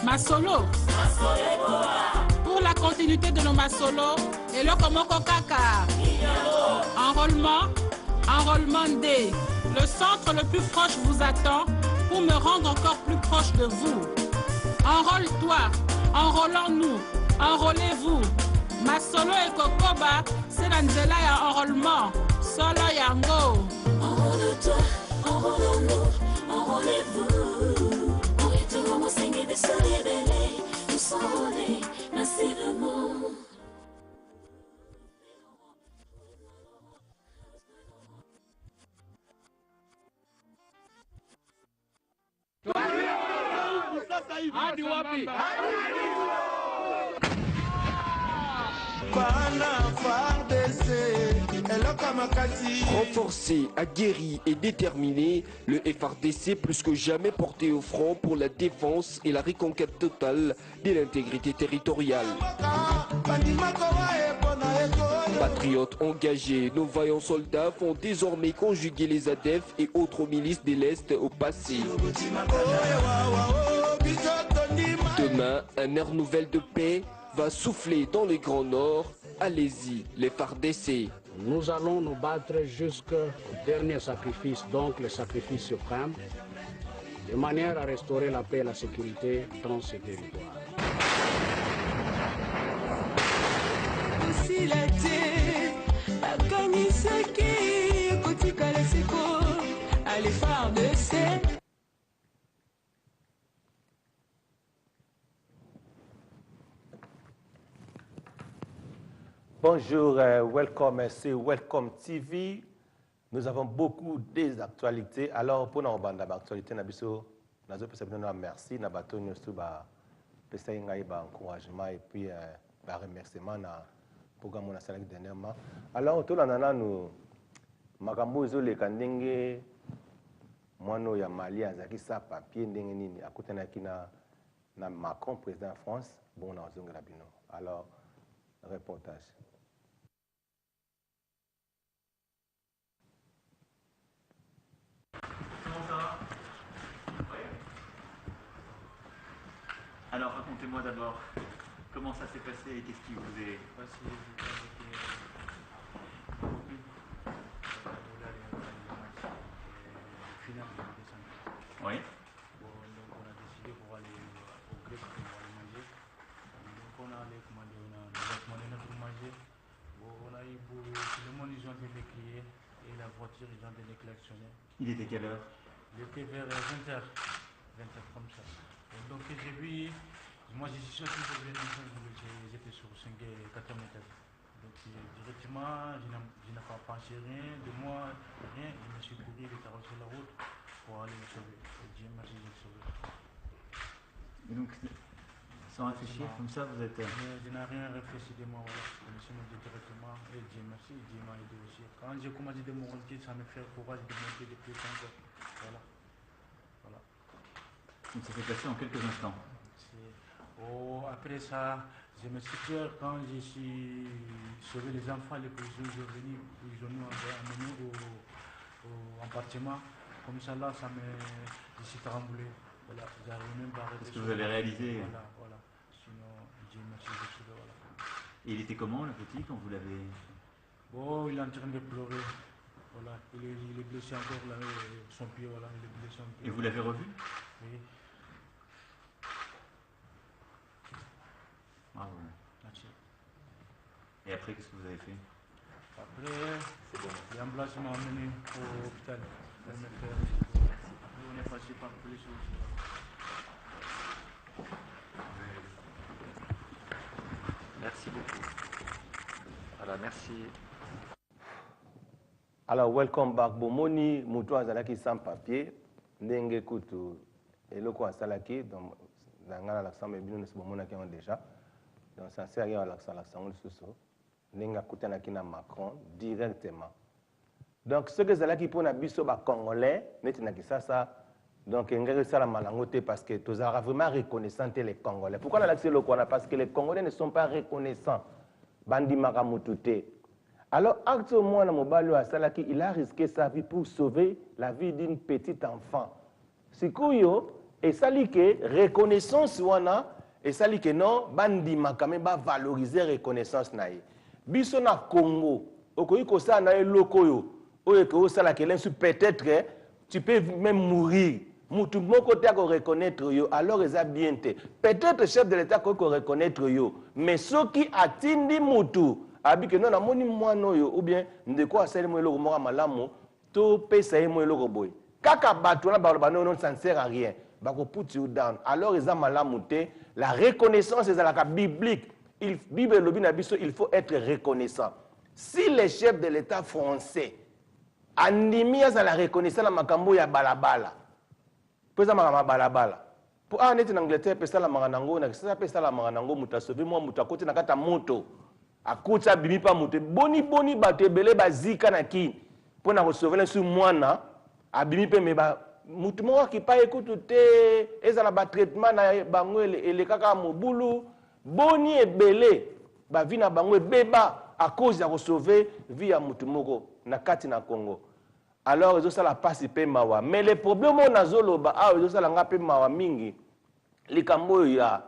Masolo. Pour la continuité de nos Masolo, et le Komoko Kaka. Enrôlement D. Le centre le plus proche vous attend pour me rendre encore plus proche de vous. Enrôle-toi, enrôlons-nous, enrôlez-vous. Masolo et Kokoba, c'est l'Anzela et enrôlement. Solo Yango. Enrôle-toi, enrôlons-nous, enrôlez-vous. On est tout comme saigner de se révéler. Nous s'enrôler massivement. Hadi wapi? Renforcé, aguerri et déterminé, le FRDC plus que jamais porté au front pour la défense et la reconquête totale de l'intégrité territoriale. Patriotes engagés, nos vaillants soldats font désormais conjuguer les ADF et autres milices de l'Est au passé. Demain, un air nouvel de paix va souffler dans le Grand Nord. Allez-y, les FARDC. Nous allons nous battre jusqu'au dernier sacrifice, donc le sacrifice suprême, de manière à restaurer la paix et la sécurité dans ce territoire. Bonjour, welcome, c'est Welcome TV. Nous avons beaucoup d'actualités. Alors, pour nous avoir d'actualités, nous avons merci, nous avons encouragement et puis remerciement dans le programme dernièrement. Alors, tout le monde, makambo les kandenge mono ya Mali azaki sa papier ndenge nini akutana kina na Macron président de France bon na zonga bino. Alors, reportage. Comment ça va? Oui. Alors racontez-moi d'abord comment ça s'est passé et qu'est-ce qui vous est passé. Oui. Bon, donc on a décidé pour aller au grec pour aller manger. Donc on a allé commander, on a commandé notre manger. Bon, on a eu tout le monde, ils ont été criés et la voiture, ils ont été klaxonner. Il était quelle heure? Il était vers 20h, 20h comme ça. Donc j'ai vu, moi je suis sorti de j'étais sur 5 et 4 étage. Donc directement, je n'ai pas pensé rien de moi, rien. Je me suis couru, j'ai traversé la route pour aller me sauver. Dieu merci de me sauver. Et donc, sans réfléchir, comme ça, vous êtes... Je n'ai rien réfléchi de moi, voilà. Je me suis monté directement et Dieu merci, Dieu m'a aidé aussi. Quand j'ai commencé de monter, ça me fait courage de monter de plus encore. Voilà. Voilà. Donc ça s'est passé en quelques instants. Oh, après ça, je me suis fait quand je suis sauvé les enfants, les prisonniers, ils ont amené au appartement. Comme ça là, ça me... Je suis tremblé. Voilà, j'arrive même pas à arrêter. Est-ce que vous avez réalisé? Voilà, voilà. Sinon, Dieu merci dessus, voilà. Et il était comment le petit quand vous l'avez? Bon, il est en train de pleurer. Voilà, il est blessé encore là, son pied, voilà, il est blessé un peu. Et vous l'avez revu? Oui. Ah ouais. Merci. Et après, qu'est-ce que vous avez fait? Après, l'ambulance m'a emmené au hôpital. On est passé par police aussi. Merci beaucoup. Voilà, merci. Alors, welcome back. Bomoni, Moutou Azalaki sans papier. Ndenge Koutou, et le quoi Salaki, donc, dans l'accent, mais bien, nous sommes déjà. Donc, ça sert à rien à l'accent, le sous-so. Nenga Koutanaki na Macron, directement. Donc, ce que Zalaki pour na biso ba Congolais, maintenant que ça, donc, il y a la malangote parce que tous ont vraiment reconnaissant les Congolais. Pourquoi on a l'accès au Kona? Parce que les Congolais ne sont pas reconnaissants. Bandi Maramutute. Alors, actuellement, il a risqué sa vie pour sauver la vie d'une petite enfant. C'est quoi? Et ça dit que reconnaissance, et ça dit que non, Bandi Makame va valoriser reconnaissance. Biso na Congo, ça na loko peut-être tu peux même mourir. Moutou côté à reconnaître yo, alors ils a bien été. Peut-être chef de l'État qu'on reconnaître yo, mais ceux qui attendent Moutou, abi que non na moni moino yo ou bien ndeko asali mo eloko moko malamu to pesa ye mo eloko boy. Kaka bato na ba non ça ne sert à rien. Ba ko put you down. Alors ils a malamu te, la reconnaissance est la biblique. Bible lobi na biso, il faut être reconnaissant. Si les chefs de l'État français andimi à la reconnaissance na makambo ya balabala. Pesa makama balabala. Pour en être en Angleterre, pesa la maranango na kisa pesa la maranango mutasove moi mutakoti na kata moto. Akutsa bimi pa moto. Boni bato ebele bazika na ki. Pour na recevoir sur mwana abimi pe me ba mutu mo ki pa ekutu te ezala ba traitement na bango ele kaka mobulu. Boni ebele ba vi na bango beba à cause ya recevoir via mutu moko na kati na Congo. Alors ils ont ça la passe pe mawa. Mais le problème on a zoloba ils ont ça la ngape mawa mingi. Likambo ya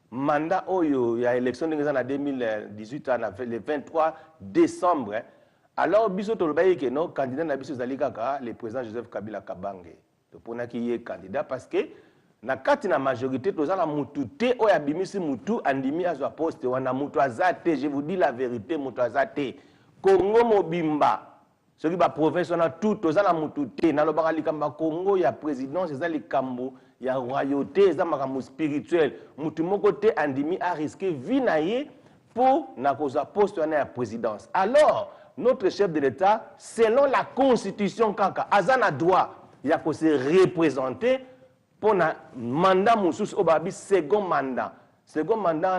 mandat oyo ya élection en 2018 le 23 décembre. Alors biso toloba que non candidat na biso zali kaka le président Joseph Kabila Kabange. To pona ki ye candidat parce que na kati na majorité tozala mutu te oya bimisi mutu andimi azwa poste wana mutu azate, je vous dis la vérité, mutu azate. Congo mobimba ce qui va province on a tout aux ala mutute na lobaka likamba Congo ya présidence les likambo ya royauté za makambo spirituel mutu moko te andimi a risqué vie na ye pour na koza poste na ya présidence. Alors notre chef de l'État selon la constitution kaka azana droit ya ko se représenter pour na mandat mususu obabi second mandat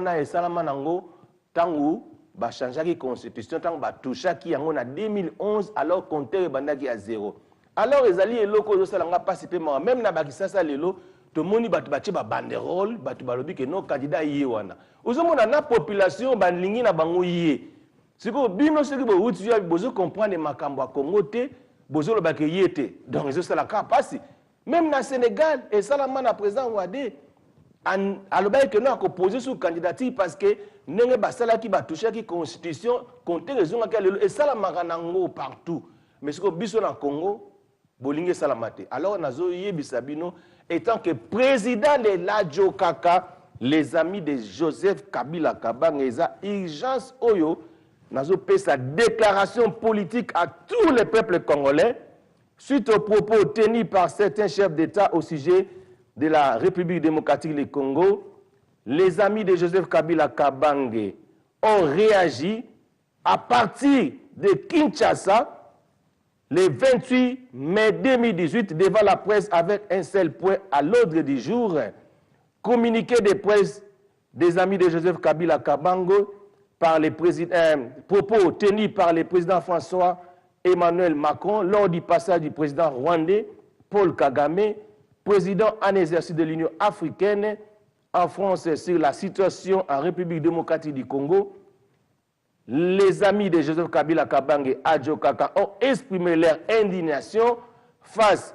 na esalama nango tangu ba changer la constitution tant ba toucha qui en 2011 alors compter bandaki à 0. Alors les alliés locaux zo sala nga participer même na bakisasa lelo to moni batu batie ba banderole batu balobi que non candidat yé wana. Ozomona na population bandlingi na bango yé. Siko bino siki bo uti ya bozo comprendre makambo a Congo te bozo lo ba ke yété. Donc zo sala ka pasi. Même na Sénégal et salama na président Wade alobaki que non a posé sous candidature parce que nenge basala ki ba toucher ki constitution compter raison ka lelo et sala maranango partout mais ce que biso na Congo bolinge salamate. Alors nazo yebisa bino étant que président de l'Adjo Kaka les amis de Joseph Kabila Kabange eza urgence oyo nazo pe sa déclaration politique à tous les peuples congolais suite aux propos tenus par certains chefs d'État au sujet de la République démocratique du Congo. Les amis de Joseph Kabila Kabange ont réagi à partir de Kinshasa le 28 mai 2018 devant la presse avec un seul point à l'ordre du jour. Communiqué de presse des amis de Joseph Kabila Kabange par les propos tenus par le président François Emmanuel Macron lors du passage du président rwandais Paul Kagame, président en exercice de l'Union africaine, en France sur la situation en République démocratique du Congo. Les amis de Joseph Kabila Kabange Adjo Kaka ont exprimé leur indignation face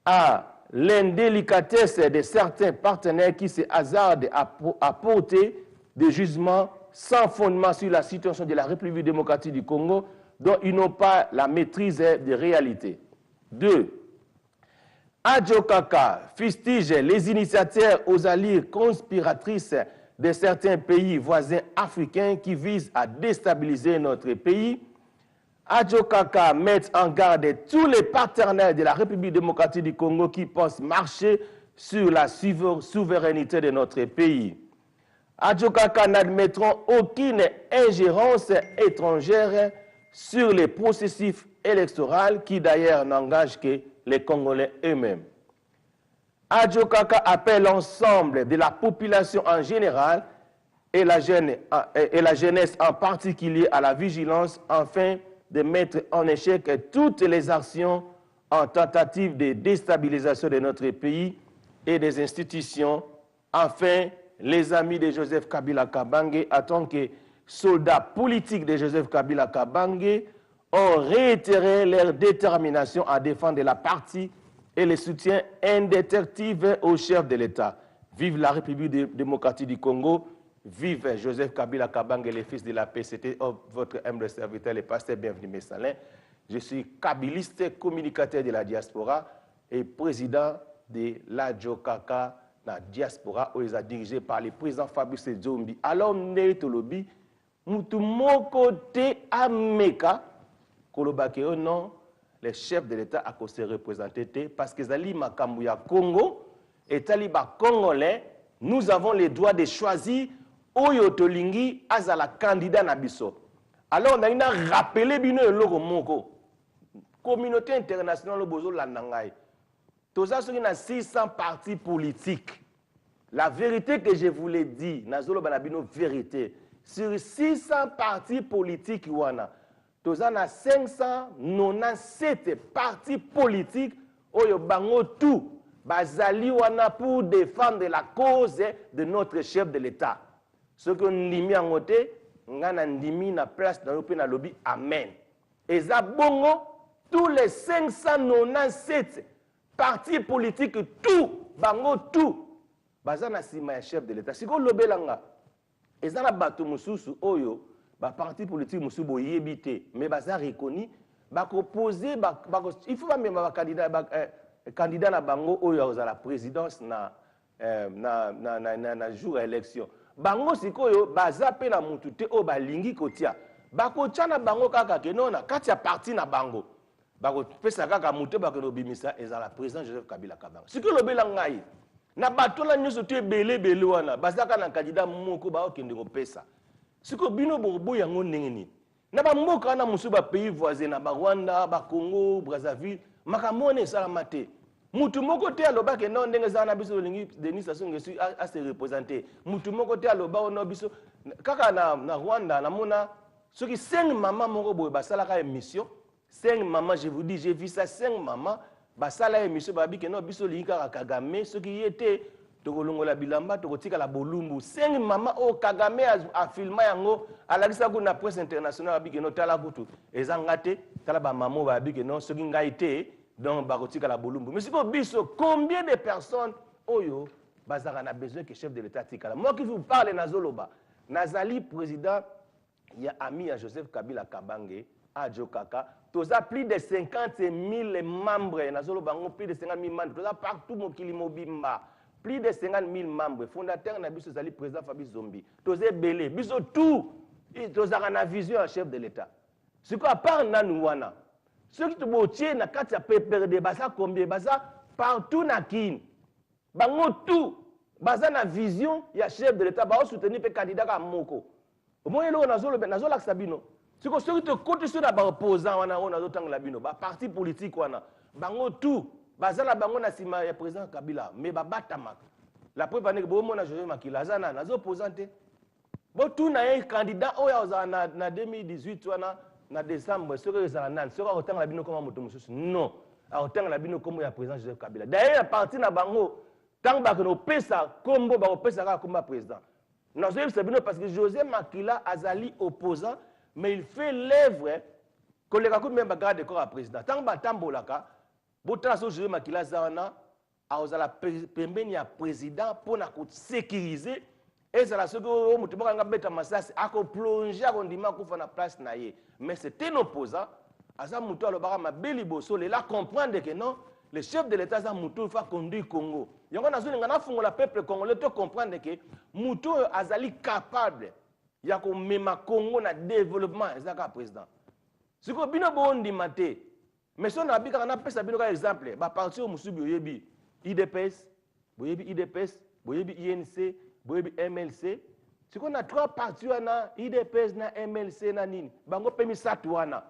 à l'indélicatesse de certains partenaires qui se hasardent à porter des jugements sans fondement sur la situation de la République démocratique du Congo dont ils n'ont pas la maîtrise des réalités. 2. Adjo Kaka fustige les initiateurs aux allures conspiratrices de certains pays voisins africains qui visent à déstabiliser notre pays. Adjo Kaka met en garde tous les partenaires de la République démocratique du Congo qui pensent marcher sur la souveraineté de notre pays. Adjo Kaka n'admettront aucune ingérence étrangère sur les processus électoraux qui d'ailleurs n'engagent que les Congolais eux-mêmes. Adjo Kaka appelle l'ensemble de la population en général et la jeunesse en particulier à la vigilance afin de mettre en échec toutes les actions en tentative de déstabilisation de notre pays et des institutions. Enfin, les amis de Joseph Kabila Kabange, en tant que soldats politiques de Joseph Kabila Kabange, ont réitéré leur détermination à défendre la partie et le soutien indétectible au chef de l'État. Vive la République démocratique du Congo, vive Joseph Kabila Kabange, le fils de la paix. C'était votre humble serviteur, le pasteur Bienvenu Messalin. Je suis kabiliste, communicateur de la diaspora et président de l'Adjo Kaka, la diaspora, où ils sont dirigés par le président Fabrice Zombi. Alors, Neitolobi, mon côté Ameka, Kolobake, non, les chefs de l'État à se représenter parce que Zali Makambuya Congo et Taliba Congolais, nous avons le droit de choisir Oyo Tolingi Azala candidat Nabiso. Alors, on a rappelé Bino et Logo Moko. Communauté internationale Bozo Landangai. Tout ça, c'est 600 partis politiques. La vérité que je vous l'ai dit, Nazolo Banabino, vérité. Sur 600 partis politiques, tout ça, 597 partis politiques, Oyo Bango tout, Bazali wana pour défendre la cause de notre chef de l'État. Ce que nous avons mis en côté, nous avons mis en place dans le lobby. Amen. Et ça, bongo, tous les 597 partis politiques, tout, bango tout, bazana sima chef de l'État. Si vous lobby langa, et ça na bato mususu oyo, ba parti politique mususu bo yebite, mais baza reconnu, ba proposer, il faut même ba candidat na bango oyo à la présidence na jour élection. Bango sikoyo baza pe na mutute o balingi kotia. Bako tchana bango kaka kenona katia parti na bango. Bako pesa kaka mute bako no bimisa ezala président Joseph Kabila Kabange. Sikoyo lobela ngai. Na bato la nyoso te belé wana bazaka na candidat moko ba okende ko pesa. Sikoyo bino bobo yango ndengeni. Na ba mboka na musuba pays voisin na ba Rwanda, ba Congo, Brazzaville, makamone salamate. Mutu moko te aloba ke non ndenge za na biso lingi Denis Sassou Nguesso a se représenter. Mutu moko te aloba ono biso kaka na Rwanda na mona soki 5 maman moko boye basala ka émission. 5 mamans, je vous dis, j'ai vu ça, 5 mamans, basala émission babi ke non biso lingi kaka Kagame soki yete tokolongola bilamba tokotika la bolumbu. 5 mamans o Kagame a filmé yango alakisa ko na presse internationale babi ke non tala kutu. Ezangate tala ba maman babi ke non soki ngai te donc, barotika la bolumbu. Mais si vous biso, combien de personnes, oyo, bazara a besoin que le chef de l'État tika. Moi qui vous parle, Nazoloba, Nazali, président, il y a ami à Joseph Kabila Kabange, à Djokaka, tous a plus de 50 000 membres, Nazoloba, plus de 50 000 membres, tous a partout, Mokilimo Bimba, plus de 50 000 membres, fondateur, Nabiso Zali, président Fabrice Zombi, tous a belé, biso tout, tous a une vision à chef de l'État. C'est quoi, à part Nanouana, ceux qui te botiennent na kati ya pepere de basa combien basa partout na kin bango tout basa na vision ya chef de l'État ba soutenir pe candidat ka moko au moins lo nazolo la sabino siko ceux qui te côté sur na ba opposant wana on azotanga la bino ba parti politique wana bango tout basa na bango na sima ya président Kabila mais ba batama la preuve ane bo mona Joseph Makila zana nazo opposante bo tout na un candidat oya na 2018 wana na décembre, ce que les Alanan, ce autant la bino comme moto mususu. Non, autant la bino comme le président Joseph Kabila. D'ailleurs, à partir de bango, tant que nous pesa combo, ba pesa comme président. Nous avons bino parce que Joseph Makila azali opposant, mais il fait l'œuvre que les raconte même bagarre de corps à président. Tant que tambolaka, botala so Joseph Makila zana azala pembeni ya président pour na ko sécuriser ezala ce que mutu bakanga beta masasi ako plonger ako ndima kufa na place na ye mais c'est un opposant aza mutu alobaka mabeli boso lela comprendre que non le chef de l'état za mutu fa conduire Congo yango nazolinga na fungola peuple congolais to comprendre que mutu azali capable ya ko mema Congo na développement ezaka président siko bino bondi mate mais so na bika na pesa bino ka exemple ba parti o musubi oyebi IDPS boyebi IDPS boyebi INC boyebi MLC siko na trois partis wana IDPS na MLC na nini bango pe misatu wana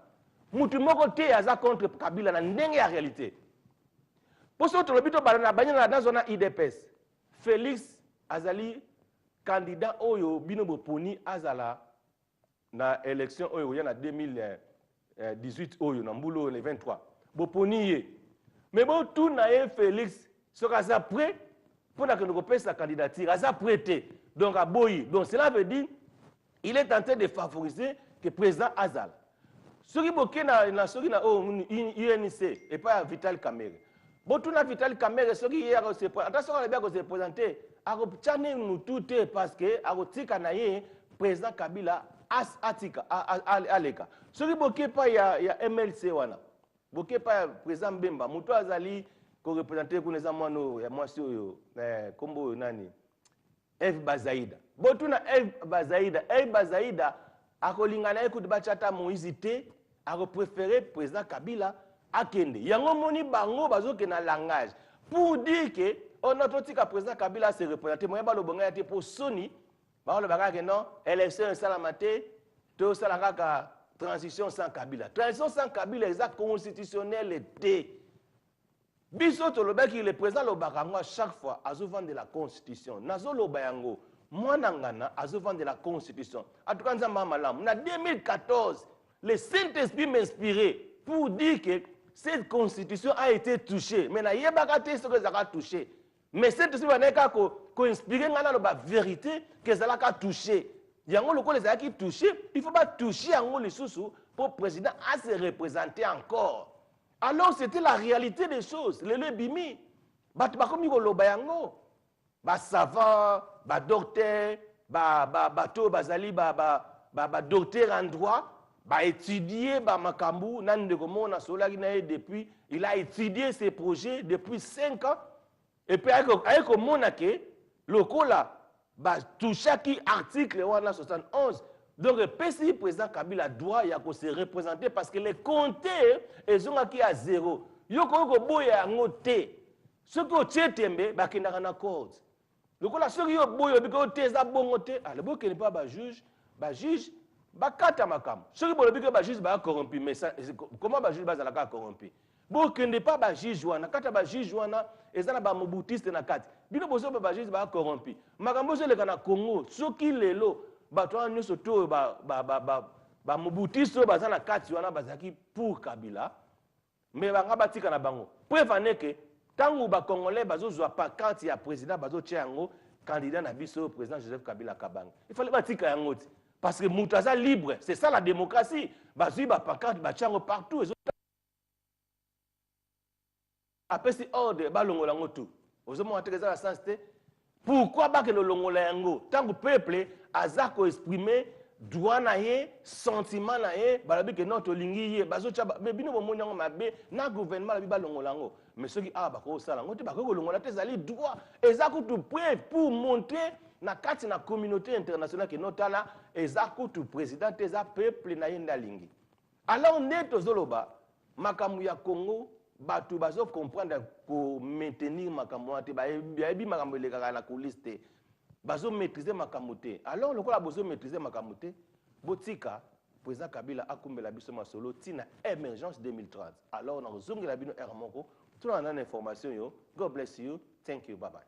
mutu moko te aza contre Kabila na ndenge ya réalité poso to lobito balana banyana na zona IDPS Félix azali candidat oyo bino boponi azala na élection oyo yana 2018 oyo na mbulo le 23 boponi ye mais bon tout na ye Félix soka aza prêt pour que nous repèse sa candidature aza prêté donc à boyi donc cela veut dire il est en train de favoriser que président Azal soki boke na soki na UNC et pas Vital Kamerhe botu na Vital Kamerhe soki hier se attention à bien se présenter a tchane mutu te parce que a tika na ye président Kabila atika aleka soki boke pa ya MLC wana boke pa président Mbemba mutu azali ko représenter ko neza mwano ya mwasi oyo kombo nani F Bazaïda botu na F Bazaïda akolingana ekuti bachata Moïse te a préféré président Kabila akende yango moni bango bazoke na langage pour dire que on a tout que président Kabila se représenter moyen ba lobonga ya te pour soni ba lobaka que non élection salamate to salanga ka transition sans Kabila exact constitutionnel était biso to lobaki le président lobaka ngo chaque fois azo vendre la constitution nazo lobayango mwana ngana azo vendre la constitution atuka nzamba malamu na 2014 le Saint-Esprit m'inspirait pour dire que cette constitution a été touchée mais na yebaka te ce que ça a touché mais Saint-Esprit baneka ko inspirer ngana loba vérité que ça l'a touché yango loko les aki touché il faut pas toucher yango lisusu pour président à se représenter encore. Alors c'était la réalité des choses. Le bimi, comme il ba savant, ba docteur, bato bazali docteur en droit, ba étudier ba makambu nande komona solaki na depuis il a étudié ses projets depuis 5 ans et puis avec komona ke lokola ba touchaki article wana 71. Donc, le président Kabila doit se représenter parce que les comptés sont à zéro. Il y a un noté. Ce qui est tembe, il y a un accord. Donc, ce qui est bon, il n'y a pas de juge, il kata makam. Ce qui est juge, il corrompu. Mais comment le juge est corrompu? Bon, il n'y a pas de juge, il y a un juge, il y a un moboutiste. Il y a un juge, il corrompu. Makambo le Congo, ce qui est là. Bato nyonso to ba mobutiso bazana kati wana bazaki pour Kabila mais banga batika na bango preuve que tangu ba congolais bazozwa pancarte ya président bazotia yango candidat na biso président Joseph Kabila Kabanga il fallait batika yango parce que mutaza libre c'est ça la démocratie bazui ba pancarte ba tiango partout après si ordre balongola ngotu ozomo atekeza la sensité pourquoi ba que le longola yango tangu peuple azako exprimer droit na ye sentiment na ye balabi que notre lingi ye bazocha mais bino bomoni yango mabe na gouvernement la bi balongola ngo mais ceux qui bako sala ngo te bako longola te zali droit ezako tout preuve pour montrer na kati na communauté internationale que notala ezako tout président te za peuple na yenda lingi alors neto zoloba makamu ya Congo batu bazo comprendre pour maintenir makamu te ba bi makamu le kaka na coulisse bazo maîtriser makamote alors le quoi bazo maîtriser makamote botika président Kabila akumbela biso masolo tina émergence 2030 alors on a zongi la bino ermoko tout on a information yo God bless you thank you bye bye.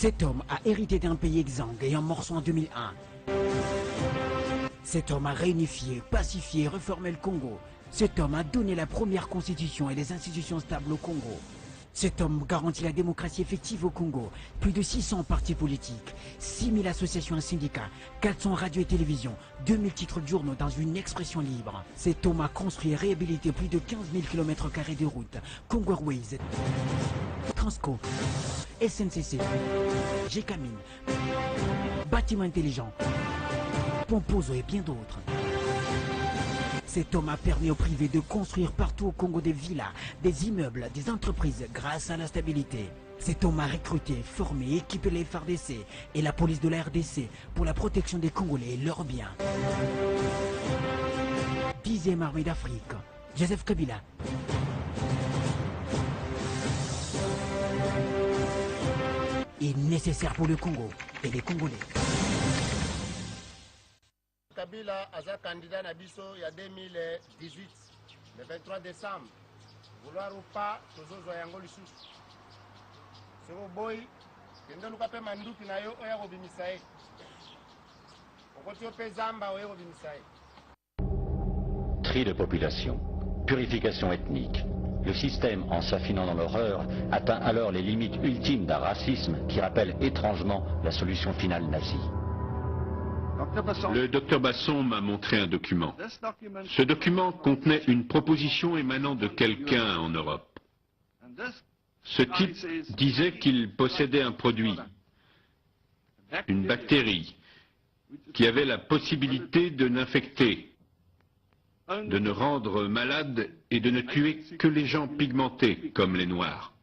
Cet homme a hérité d'un pays exsangue et en morceau en 2001. Cet homme a réunifié, pacifié et reformé le Congo. Cet homme a donné la première constitution et les institutions stables au Congo. Cet homme garantit la démocratie effective au Congo. Plus de 600 partis politiques, 6000 associations et syndicats, 400 radios et télévisions, 2000 titres de journaux dans une expression libre. Cet homme a construit et réhabilité plus de 15 000 km² de routes. Congo Airways, Transco, SNCC, GCAMIN, Bâtiments intelligents, Pomposo et bien d'autres. Cet homme a permis au privé de construire partout au Congo des villas, des immeubles, des entreprises grâce à la stabilité. Cet homme a recruté, formé, équipé les FARDC et la police de la RDC pour la protection des Congolais et leurs biens. 10e armée d'Afrique, Joseph Kabila. Est nécessaire pour le Congo et les Congolais. Kabila a candidat à Bisso il y a 2018, le 23 décembre. Vouloir ou pas, toujours Zoyango Lissou. C'est au boy, qui ne nous a pas mandou qui n'a eu au Bimisaï. Au côté de Zamba, au Bimisaï. Tri de population, purification ethnique. Le système, en s'affinant dans l'horreur, atteint alors les limites ultimes d'un racisme qui rappelle étrangement la solution finale nazie. Le docteur Basson m'a montré un document. Ce document contenait une proposition émanant de quelqu'un en Europe. Ce type disait qu'il possédait un produit, une bactérie, qui avait la possibilité de n'infecter, de ne rendre malade et de ne tuer que les gens pigmentés, comme les Noirs.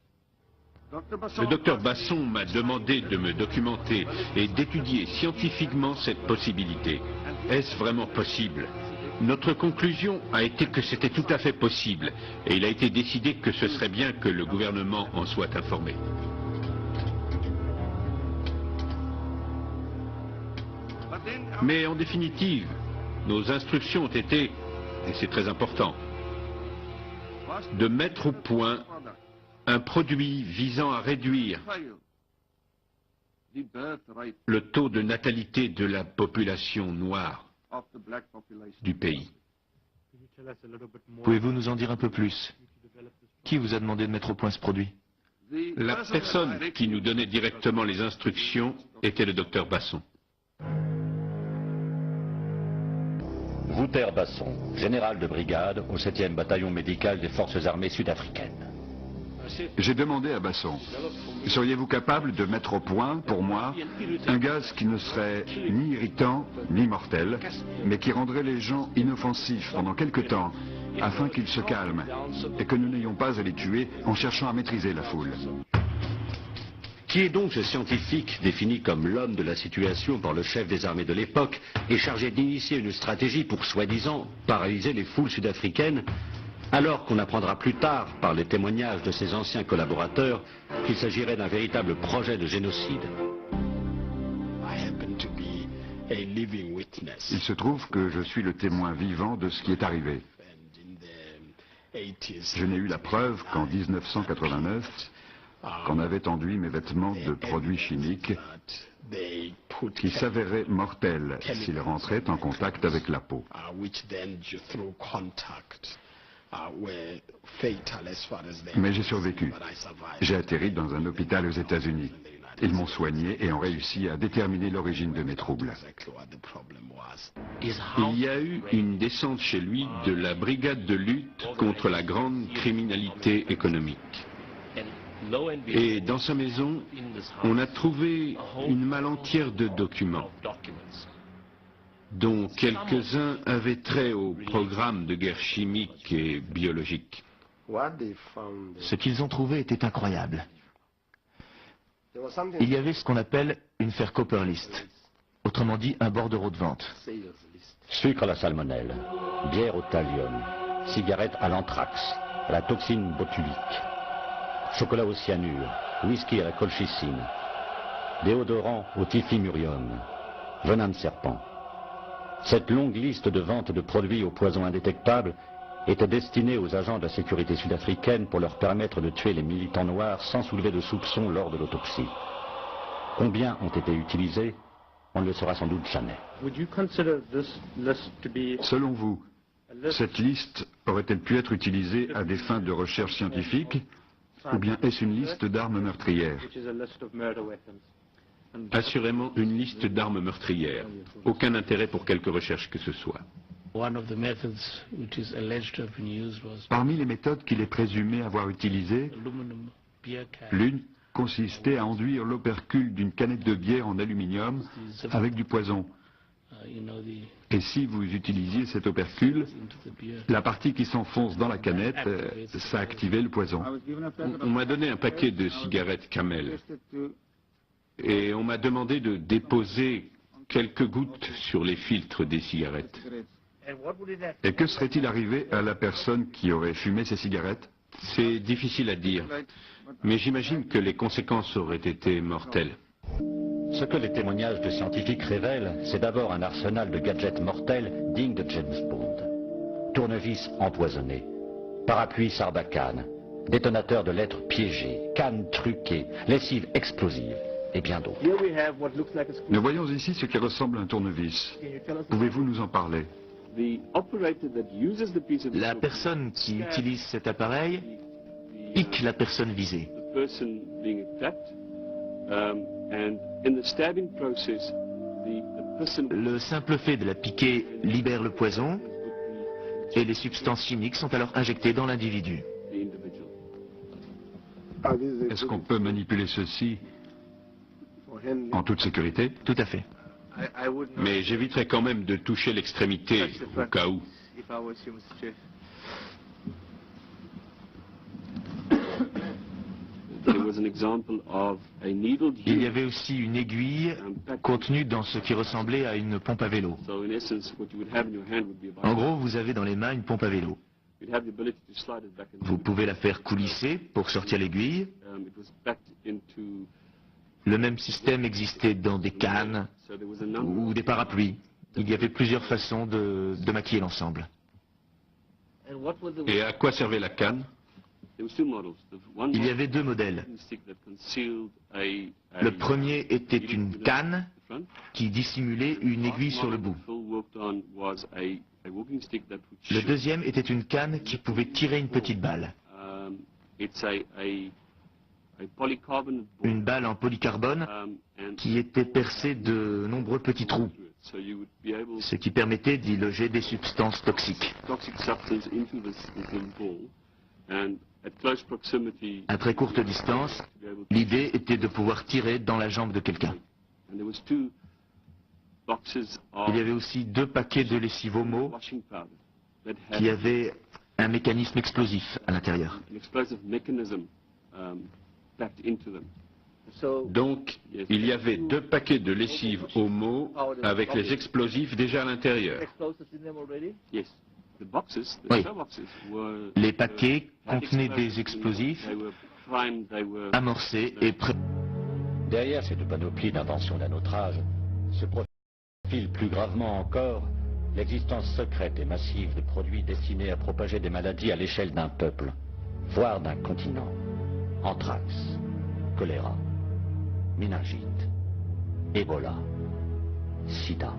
Le docteur Basson m'a demandé de me documenter et d'étudier scientifiquement cette possibilité. Est-ce vraiment possible? Notre conclusion a été que c'était tout à fait possible et il a été décidé que ce serait bien que le gouvernement en soit informé. Mais en définitive, nos instructions ont été, et c'est très important, de mettre au point un produit visant à réduire le taux de natalité de la population noire du pays. Pouvez-vous nous en dire un peu plus? Qui vous a demandé de mettre au point ce produit? La personne qui nous donnait directement les instructions était le docteur Basson. Wouter Basson, général de brigade au 7e bataillon médical des forces armées sud-africaines. J'ai demandé à Basson, seriez-vous capable de mettre au point, pour moi, un gaz qui ne serait ni irritant, ni mortel, mais qui rendrait les gens inoffensifs pendant quelque temps, afin qu'ils se calment, et que nous n'ayons pas à les tuer en cherchant à maîtriser la foule. Qui est donc ce scientifique défini comme l'homme de la situation par le chef des armées de l'époque et chargé d'initier une stratégie pour soi-disant paralyser les foules sud-africaines, alors qu'on apprendra plus tard, par les témoignages de ses anciens collaborateurs, qu'il s'agirait d'un véritable projet de génocide. Il se trouve que je suis le témoin vivant de ce qui est arrivé. Je n'ai eu la preuve qu'en 1989, qu'on avait enduit mes vêtements de produits chimiques qui s'avéraient mortels s'ils rentraient en contact avec la peau. Mais j'ai survécu. J'ai atterri dans un hôpital aux États-Unis. Ils m'ont soigné et ont réussi à déterminer l'origine de mes troubles. Il y a eu une descente chez lui de la brigade de lutte contre la grande criminalité économique. Et dans sa maison, on a trouvé une malle entière de documents, dont quelques-uns avaient trait au programme de guerre chimique et biologique. Ce qu'ils ont trouvé était incroyable. Il y avait ce qu'on appelle une Verkoper list, autrement dit un bordereau de vente. Sucre à la salmonelle, bière au thallium, cigarette à l'anthrax, à la toxine botulique, chocolat au cyanure, whisky à la colchicine, déodorant au typhimurium, venin de serpent. Cette longue liste de ventes de produits au poison indétectable était destinée aux agents de la sécurité sud-africaine pour leur permettre de tuer les militants noirs sans soulever de soupçons lors de l'autopsie. Combien ont été utilisés? On ne le saura sans doute jamais. Selon vous, cette liste aurait-elle pu être utilisée à des fins de recherche scientifique ou bien est-ce une liste d'armes meurtrières? Assurément une liste d'armes meurtrières. Aucun intérêt pour quelque recherche que ce soit. Parmi les méthodes qu'il est présumé avoir utilisées, l'une consistait à enduire l'opercule d'une canette de bière en aluminium avec du poison. Et si vous utilisiez cet opercule, la partie qui s'enfonce dans la canette, ça activait le poison. On m'a donné un paquet de cigarettes Camel. Et on m'a demandé de déposer quelques gouttes sur les filtres des cigarettes. Et que serait-il arrivé à la personne qui aurait fumé ces cigarettes? C'est difficile à dire, mais j'imagine que les conséquences auraient été mortelles. Ce que les témoignages de scientifiques révèlent, c'est d'abord un arsenal de gadgets mortels digne de James Bond. Tournevis empoisonné, parapluie Sarbacane, détonateur de lettres piégées, cannes truquées, lessive explosive et bien d'autres. Nous voyons ici ce qui ressemble à un tournevis. Pouvez-vous nous en parler? La personne qui utilise cet appareil pique la personne visée. Le simple fait de la piquer libère le poison et les substances chimiques sont alors injectées dans l'individu. Est-ce qu'on peut manipuler ceci en toute sécurité? Tout à fait. Mais j'éviterai quand même de toucher l'extrémité, au cas où. Il y avait aussi une aiguille contenue dans ce qui ressemblait à une pompe à vélo. En gros, vous avez dans les mains une pompe à vélo. Vous pouvez la faire coulisser pour sortir l'aiguille. Le même système existait dans des cannes ou des parapluies. Il y avait plusieurs façons de maquiller l'ensemble. Et à quoi servait la canne? Il y avait deux modèles. Le premier était une canne qui dissimulait une aiguille sur le bout. Le deuxième était une canne qui pouvait tirer une petite balle. Une balle en polycarbone qui était percée de nombreux petits trous, ce qui permettait d'y loger des substances toxiques. À très courte distance, l'idée était de pouvoir tirer dans la jambe de quelqu'un. Il y avait aussi deux paquets de lessive Omo qui avaient un mécanisme explosif à l'intérieur. Donc, il y avait deux paquets de lessive Omo avec les explosifs déjà à l'intérieur. Oui. Les paquets contenaient des explosifs amorcés et prêts. Derrière cette panoplie d'inventions d'un autre âge, se profile plus gravement encore l'existence secrète et massive de produits destinés à propager des maladies à l'échelle d'un peuple, voire d'un continent. Anthrax, choléra, méningite, Ebola, sida.